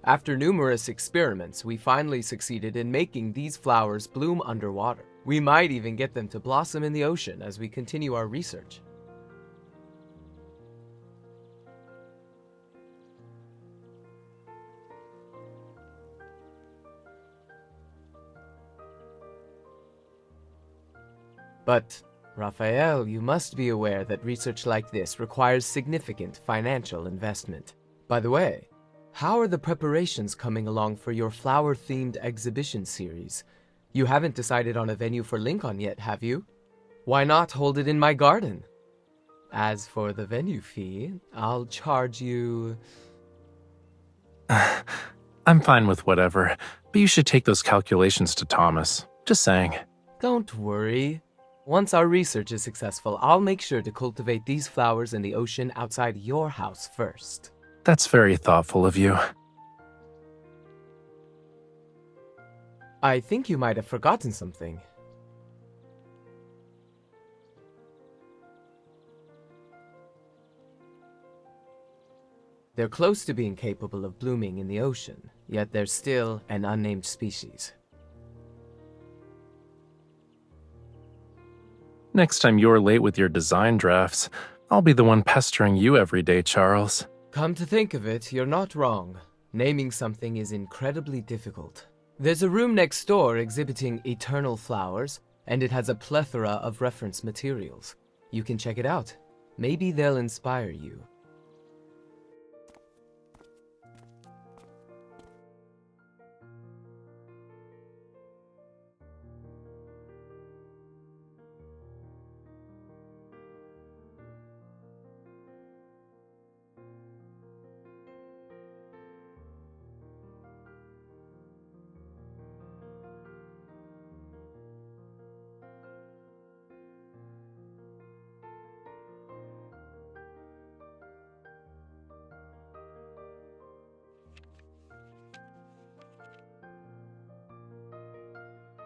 After numerous experiments, we finally succeeded in making these flowers bloom underwater. We might even get them to blossom in the ocean as we continue our research. But, Raphael, you must be aware that research like this requires significant financial investment. By the way, how are the preparations coming along for your flower-themed exhibition series? You haven't decided on a venue for Lincoln yet, have you? Why not hold it in my garden? As for the venue fee, I'll charge you... I'm fine with whatever, but you should take those calculations to Thomas. Just saying. Don't worry. Once our research is successful, I'll make sure to cultivate these flowers in the ocean outside your house first. That's very thoughtful of you. I think you might have forgotten something. They're close to being capable of blooming in the ocean, yet they're still an unnamed species. Next time you're late with your design drafts, I'll be the one pestering you every day, Charles. Come to think of it, you're not wrong. Naming something is incredibly difficult. There's a room next door exhibiting eternal flowers, and it has a plethora of reference materials. You can check it out. Maybe they'll inspire you.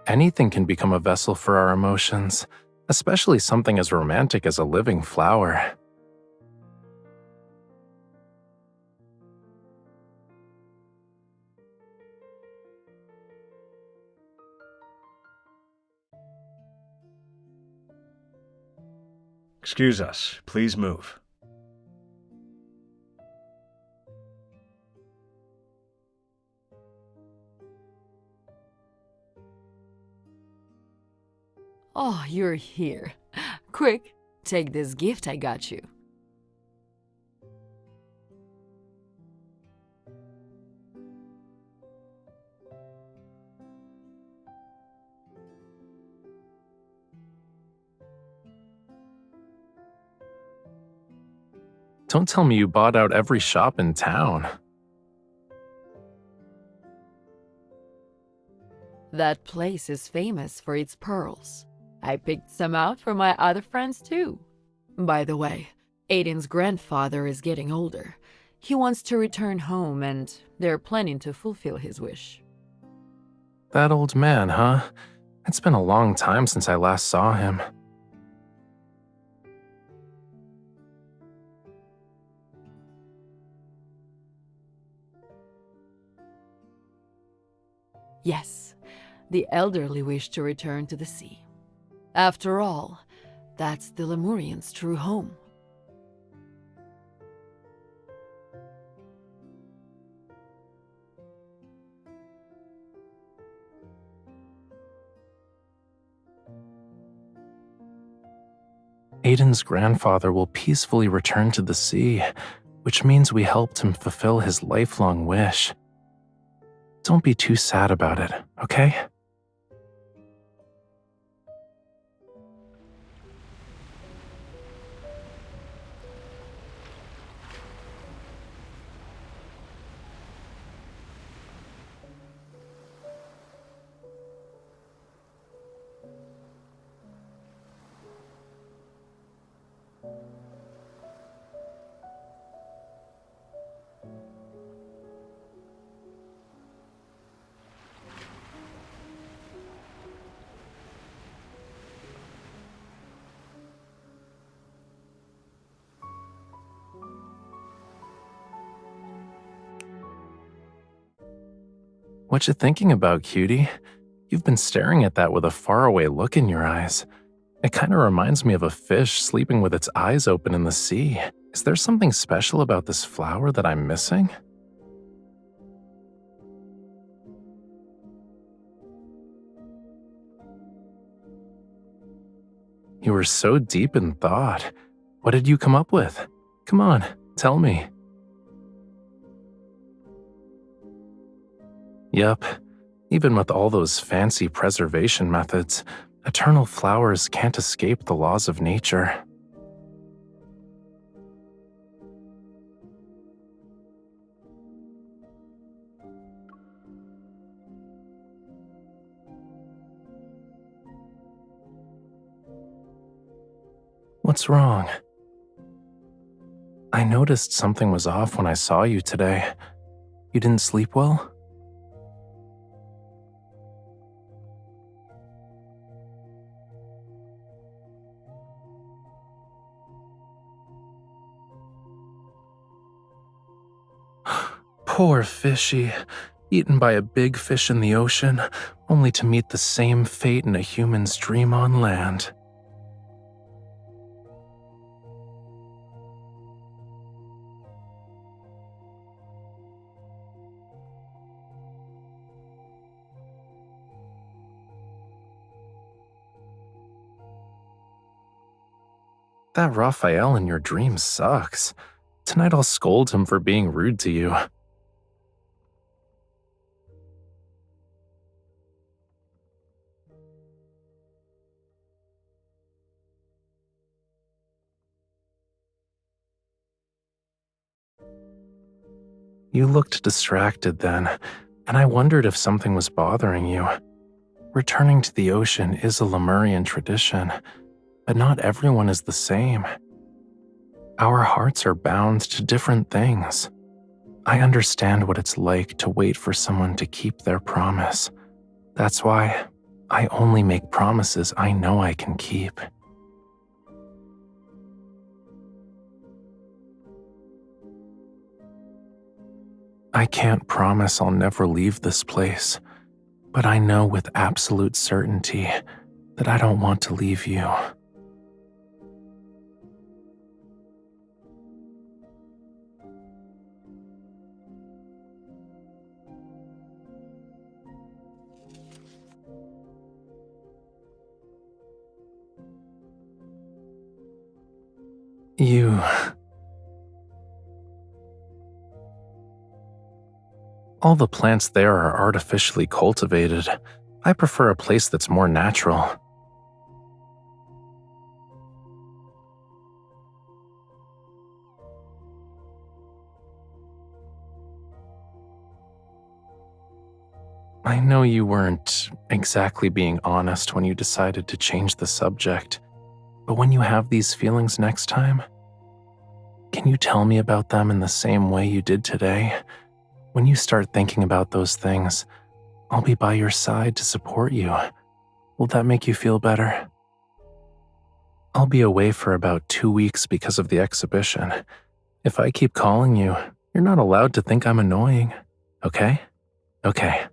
Anything can become a vessel for our emotions, especially something as romantic as a living flower. Excuse us. Please move. Oh, you're here. Quick, take this gift I got you. Don't tell me you bought out every shop in town. That place is famous for its pearls. I picked some out for my other friends too. By the way, Aiden's grandfather is getting older. He wants to return home and they're planning to fulfill his wish. That old man, huh? It's been a long time since I last saw him. Yes, the elderly wish to return to the sea. After all, that's the Lemurians' true home. Aiden's grandfather will peacefully return to the sea, which means we helped him fulfill his lifelong wish. Don't be too sad about it, okay? What you thinking about, cutie? You've been staring at that with a faraway look in your eyes. It kind of reminds me of a fish sleeping with its eyes open in the sea. Is there something special about this flower that I'm missing? You were so deep in thought. What did you come up with? Come on, tell me. Yup, even with all those fancy preservation methods, eternal flowers can't escape the laws of nature. What's wrong? I noticed something was off when I saw you today. You didn't sleep well? Poor fishy, eaten by a big fish in the ocean, only to meet the same fate in a human's dream on land. That Raphael in your dream sucks. Tonight I'll scold him for being rude to you. You looked distracted then, and I wondered if something was bothering you. Returning to the ocean is a Lemurian tradition, but not everyone is the same. Our hearts are bound to different things. I understand what it's like to wait for someone to keep their promise. That's why I only make promises I know I can keep. I can't promise I'll never leave this place, but I know with absolute certainty that I don't want to leave you. All the plants there are artificially cultivated. I prefer a place that's more natural. I know you weren't exactly being honest when you decided to change the subject, but when you have these feelings next time, can you tell me about them in the same way you did today? When you start thinking about those things, I'll be by your side to support you. Will that make you feel better? I'll be away for about 2 weeks because of the exhibition. If I keep calling you, you're not allowed to think I'm annoying, okay? Okay.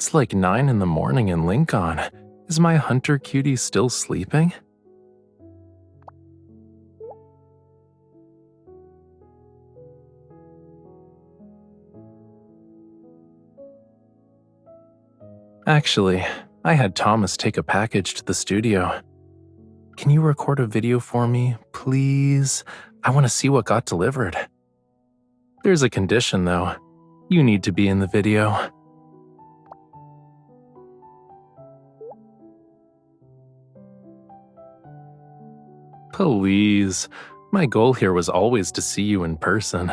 It's like 9 in the morning in Lincoln. Is my hunter cutie still sleeping? Actually, I had Thomas take a package to the studio. Can you record a video for me, please? I want to see what got delivered. There's a condition, though. You need to be in the video. Please. My goal here was always to see you in person.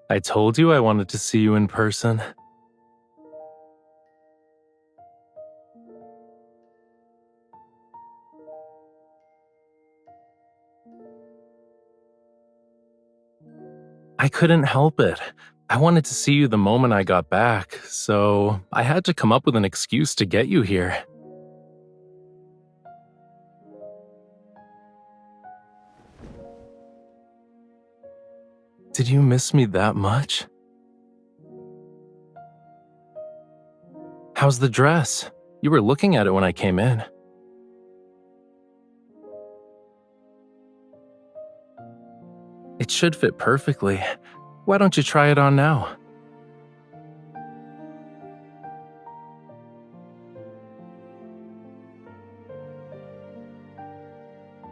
I told you I wanted to see you in person. I couldn't help it. I wanted to see you the moment I got back, so I had to come up with an excuse to get you here. Did you miss me that much? How's the dress? You were looking at it when I came in. It should fit perfectly. Why don't you try it on now?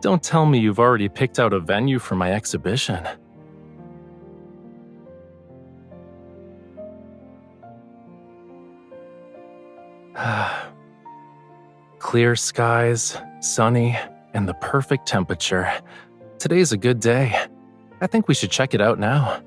Don't tell me you've already picked out a venue for my exhibition. Clear skies, sunny, and the perfect temperature. Today's a good day. I think we should check it out now.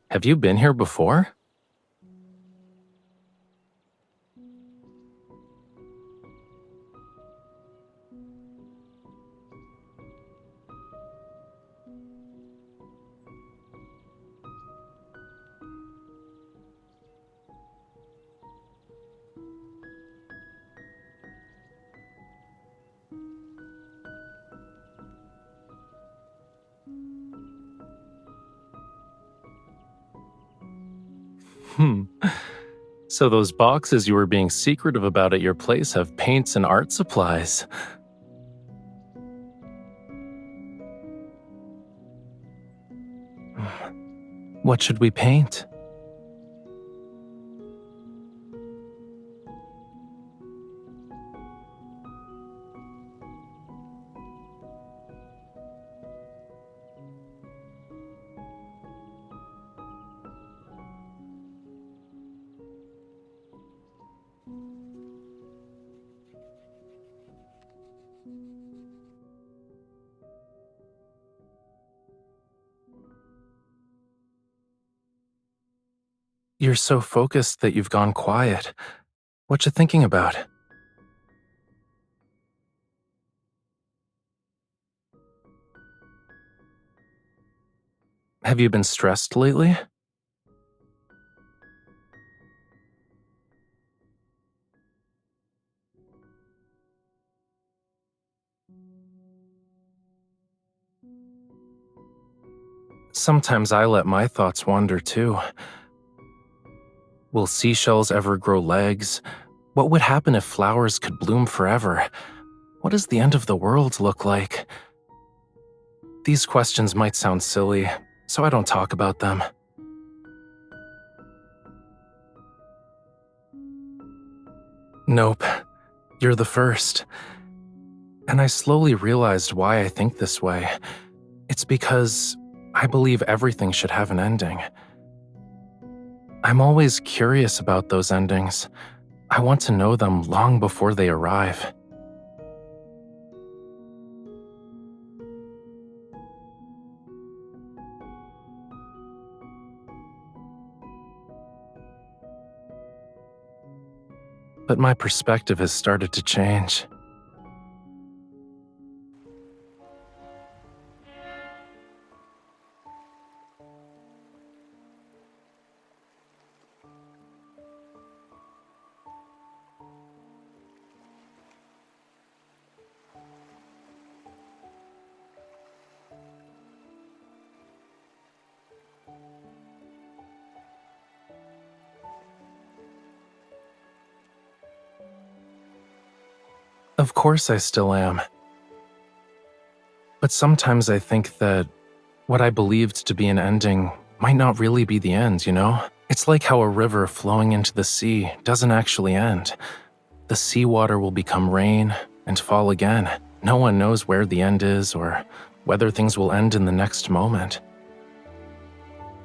Have you been here before? So those boxes you were being secretive about at your place have paints and art supplies. What should we paint? You're so focused that you've gone quiet. What you thinking about? Have you been stressed lately? Sometimes I let my thoughts wander too. Will seashells ever grow legs? What would happen if flowers could bloom forever? What does the end of the world look like? These questions might sound silly, so I don't talk about them. Nope, you're the first. And I slowly realized why I think this way. It's because I believe everything should have an ending. I'm always curious about those endings. I want to know them long before they arrive. But my perspective has started to change. Of course I still am. But sometimes I think that what I believed to be an ending might not really be the end, you know? It's like how a river flowing into the sea doesn't actually end. The seawater will become rain and fall again. No one knows where the end is or whether things will end in the next moment.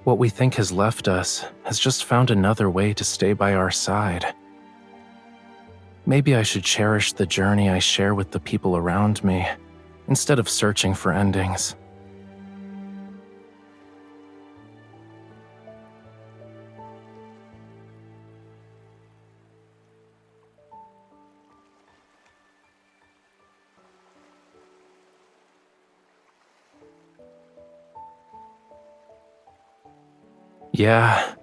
What we think has left us has just found another way to stay by our side. Maybe I should cherish the journey I share with the people around me, instead of searching for endings. Yeah,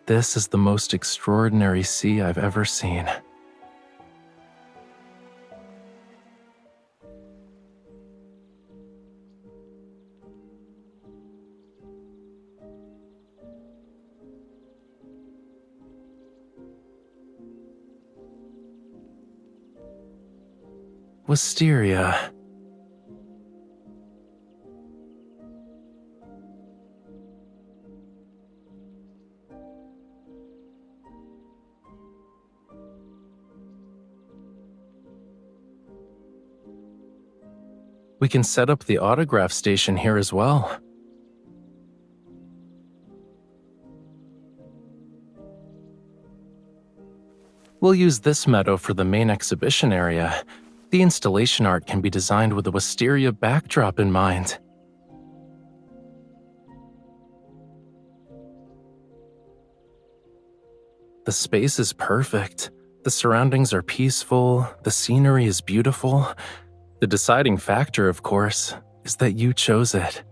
this is the most extraordinary sea I've ever seen. Wisteria. We can set up the autograph station here as well. We'll use this meadow for the main exhibition area. The installation art can be designed with a Wisteria backdrop in mind. The space is perfect. The surroundings are peaceful. The scenery is beautiful. The deciding factor, of course, is that you chose it.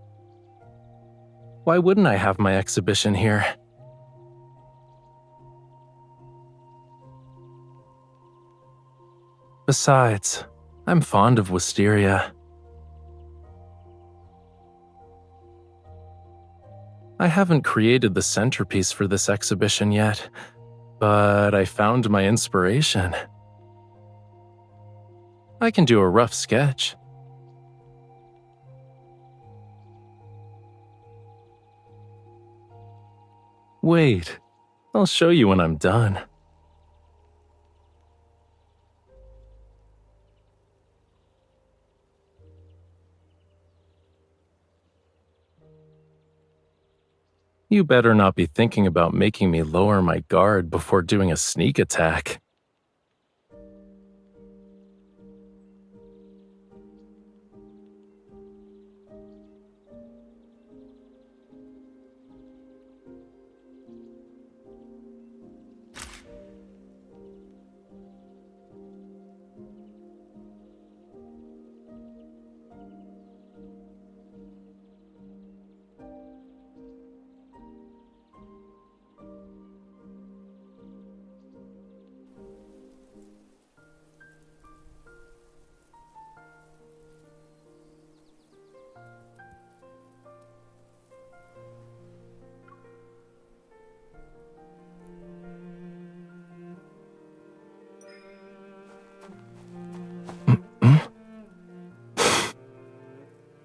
Why wouldn't I have my exhibition here? Besides, I'm fond of Wisteria. I haven't created the centerpiece for this exhibition yet, but I found my inspiration. I can do a rough sketch. Wait, I'll show you when I'm done. You better not be thinking about making me lower my guard before doing a sneak attack.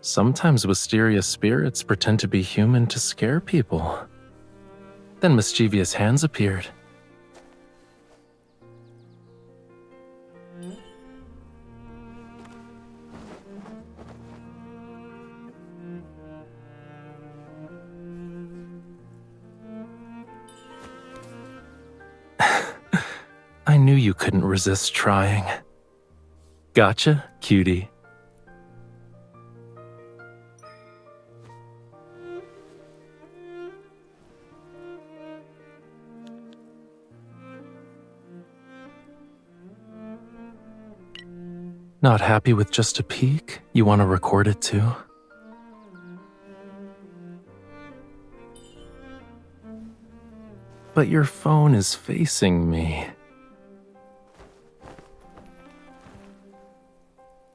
Sometimes Wisteria spirits pretend to be human to scare people. Then mischievous hands appeared. knew you couldn't resist trying. Gotcha, cutie. Not happy with just a peek? You want to record it too? But your phone is facing me.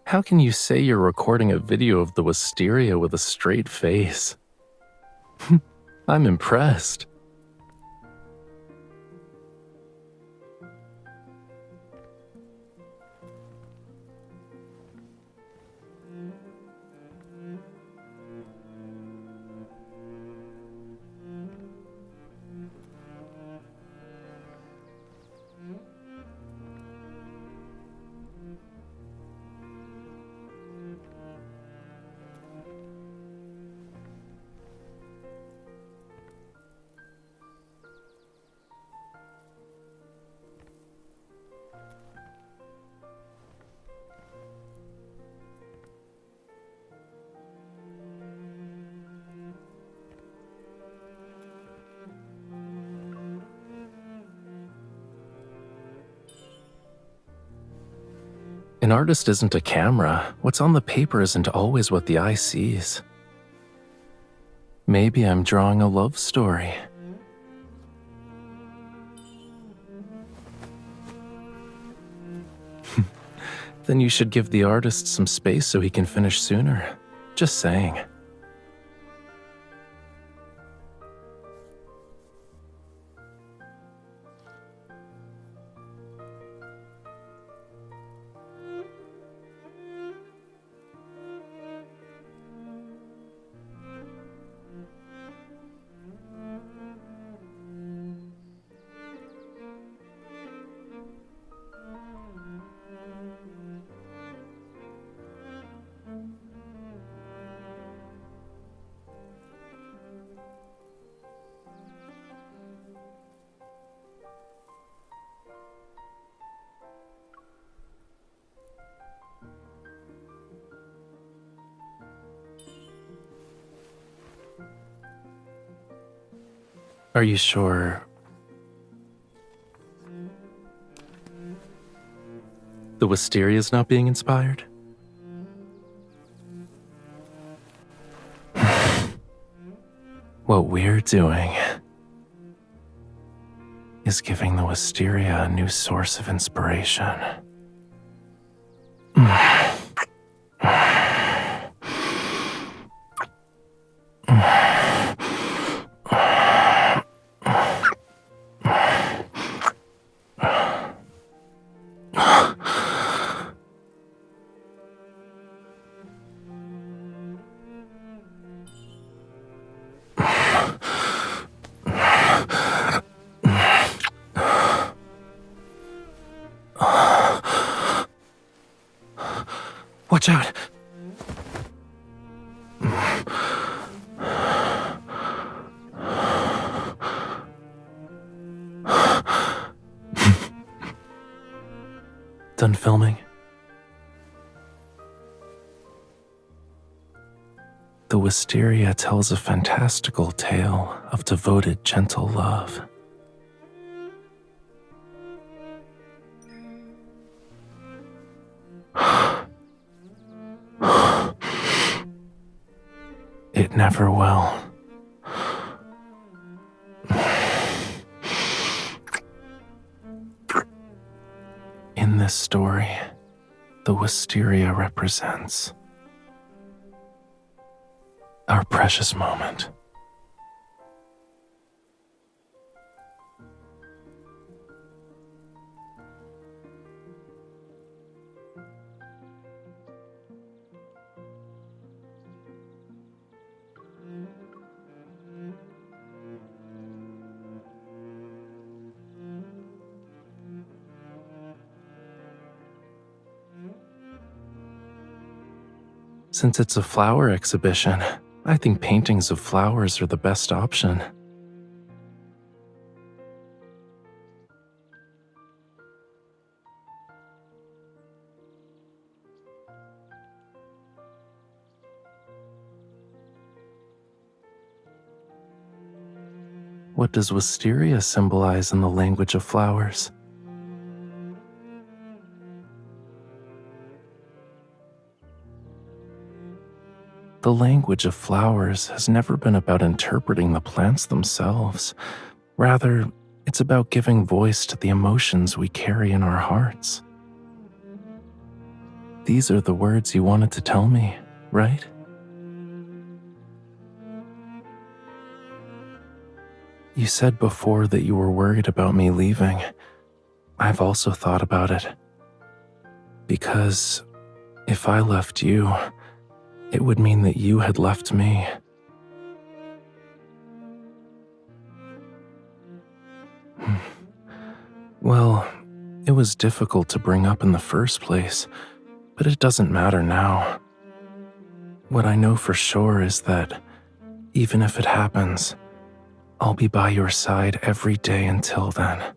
How can you say you're recording a video of the Wisteria with a straight face? I'm impressed. An artist isn't a camera. What's on the paper isn't always what the eye sees. Maybe I'm drawing a love story. Then you should give the artist some space so he can finish sooner. Just saying. Are you sure? The Wisteria is not being inspired? What we're doing is giving the Wisteria a new source of inspiration. Watch out! Done filming? The Wisteria tells a fantastical tale of devoted, gentle love. It never will. In this story, the Wisteria represents our precious moment. Since it's a flower exhibition, I think paintings of flowers are the best option. What does Wisteria symbolize in the language of flowers? The language of flowers has never been about interpreting the plants themselves. Rather, it's about giving voice to the emotions we carry in our hearts. These are the words you wanted to tell me, right? You said before that you were worried about me leaving. I've also thought about it. Because if I left you, it would mean that you had left me. Well, it was difficult to bring up in the first place, but it doesn't matter now. What I know for sure is that, even if it happens, I'll be by your side every day until then.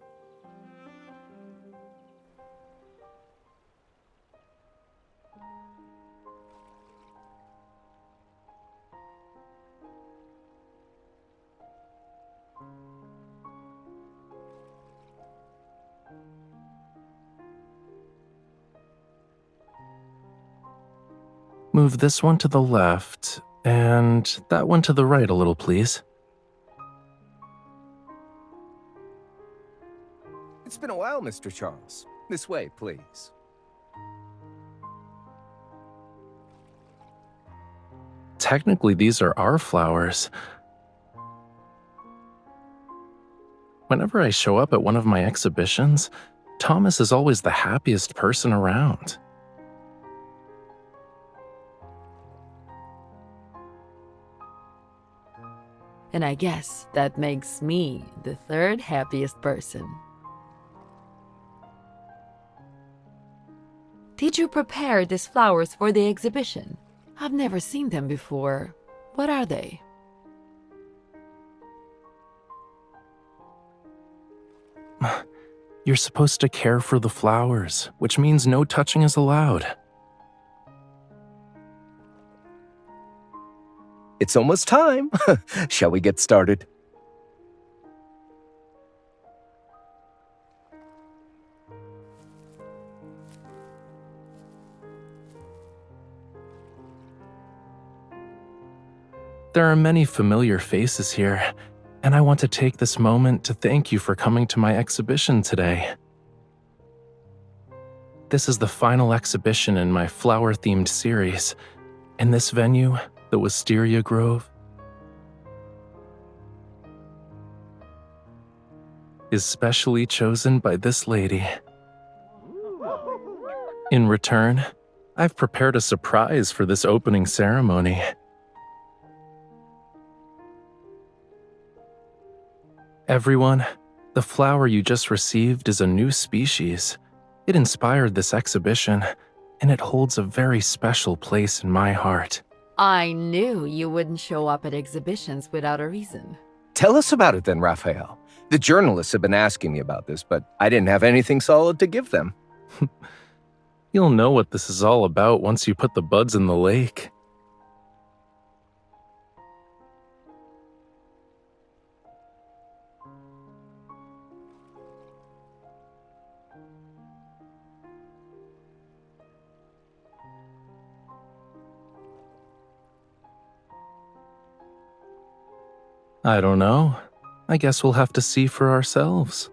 Move this one to the left, and that one to the right a little, please. It's been a while, Mr. Charles. This way, please. Technically, these are our flowers. Whenever I show up at one of my exhibitions, Thomas is always the happiest person around. And I guess that makes me the third happiest person. Did you prepare these flowers for the exhibition? I've never seen them before. What are they? You're supposed to care for the flowers, which means no touching is allowed. It's almost time. Shall we get started? There are many familiar faces here, and I want to take this moment to thank you for coming to my exhibition today. This is the final exhibition in my flower-themed series, and this venue, the Wisteria Grove, is specially chosen by this lady. In return, I've prepared a surprise for this opening ceremony. Everyone, the flower you just received is a new species. It inspired this exhibition, and it holds a very special place in my heart. I knew you wouldn't show up at exhibitions without a reason. Tell us about it then, Raphael. The journalists have been asking me about this, but I didn't have anything solid to give them. You'll know what this is all about once you put the buds in the lake. I don't know. I guess we'll have to see for ourselves.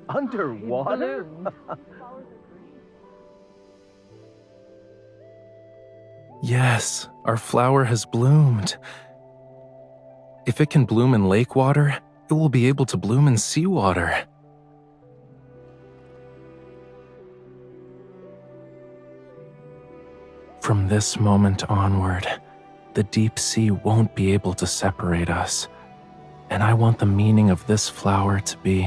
Underwater? Yes, our flower has bloomed. If it can bloom in lake water, it will be able to bloom in seawater. From this moment onward, the deep sea won't be able to separate us, and I want the meaning of this flower to be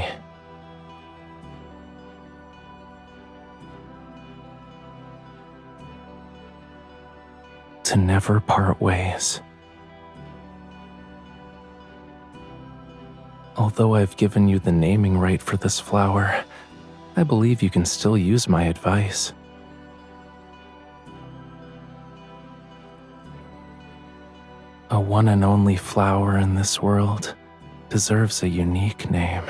to never part ways. Although I've given you the naming right for this flower, I believe you can still use my advice. A one and only flower in this world deserves a unique name.